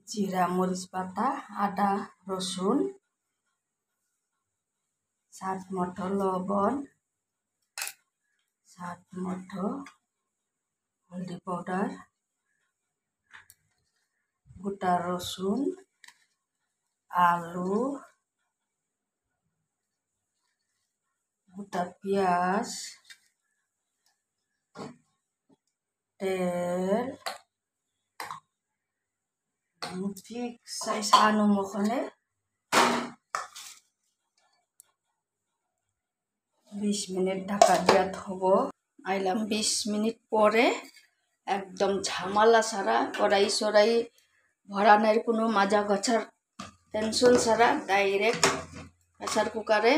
জিরা মরিচ বাটা, আদা রসুন, স্বাদ মতো লবণ, স্বাদ মতো হলদি পাউডার, গোটা রসুন, আলু, গোটা পেঁয়াজ, তেল, ঠিক সাইজ আনুম ওখানে 20 মিনিট ঢাকা দিয়া থব। আইলাম 20 মিনিট পরে, একদম ঝামেলা ছাড়া, কড়াই সরাই ভরানোর কোনো মাজা গছার টেনশন ছাড়া ডাইরেক্ট প্রেসার কুকারে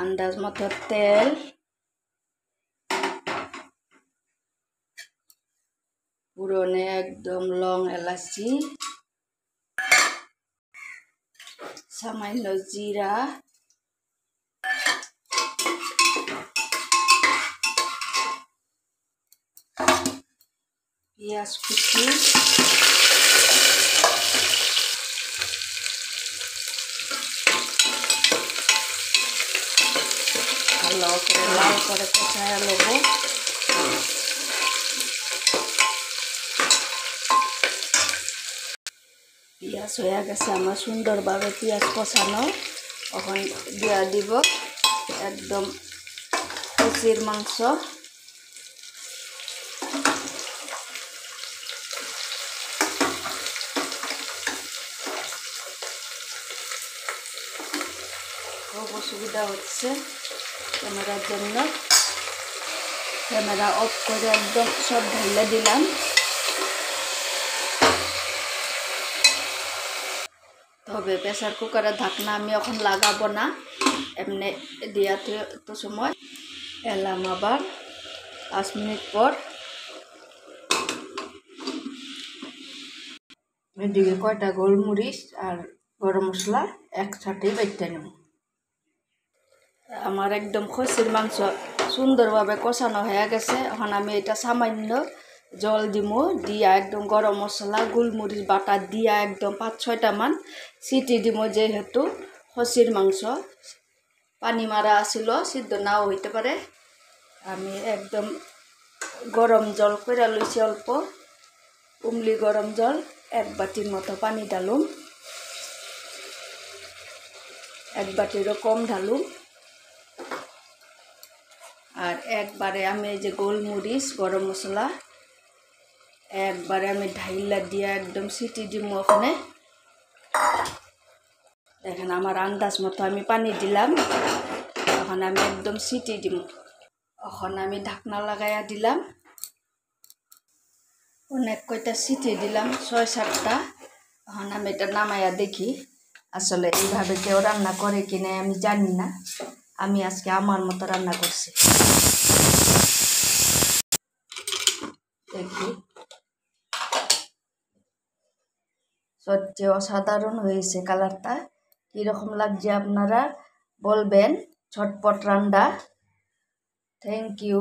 আন্দাজ মতো তেল, পুরনে একদম লং এলাচি, সামান্য জিরা, পেঁয়াজ কুচি, ভালো করে লাল করে কষায় নেব। পেঁয়াজ হয়ে গেছে আমার সুন্দরভাবে পেঁয়াজ কষানো। এখন দিয়া দিব একদম কচির মাংস। খুব অসুবিধা হচ্ছে ক্যামেরার জন্য, ক্যামেরা অফ করে একদম সব ঢেলে দিলাম। তবে প্রেসার কুকারের ঢাকনা আমি এখন লাগাবো না, এমনি দিয়াতে তো সময় এলাম আবার 5 মিনিট পর। এদিকে কয়টা গোলমরিচ আর গরম মশলা একসাথে বেটে নেব। আমার একদম খসির মাংস সুন্দরভাবে কষানো হয়ে গেছে। এখন আমি এটা সামান্য জল দিমু, দিয়া একদম গরম মশলা গোলমরিচ বাটা দিয়া একদম 5-6টা মান সিটি দিমু, যেহেতু খসির মাংস পানি মারা আসিল, সিদ্ধ নাও হইতে পারে। আমি একদম গরম জল করে লইছি, অল্প উমলি গরম জল 1 বাটির মতো পানি ঢালুম, 1 বাটিরও কম ঢালুম। আর একবারে আমি এই যে গোলমরিচ গরম মশলা একবারে আমি ঢাইলা দিয়া একদম সিটি দিমু। ওখানে দেখেন আমার আন্দাজ মতো আমি পানি দিলাম। এখন আমি একদম সিটি দিমু। এখন আমি ঢাকনা লাগাইয়া দিলাম, অনেক কয়টা সিটি দিলাম, 6-7টা। এখন আমি এটা নামাইয়া দেখি আসলে এইভাবে কেউ রান্না করে কিনা আমি জানি না। আমি আজকে আমার মতো রান্না করছি, দেখি। সত্যি অসাধারণ হয়েছে কালারটা। কীরকম লাগছে আপনারা বলবেন। ঝটপট রান্না। Thank you.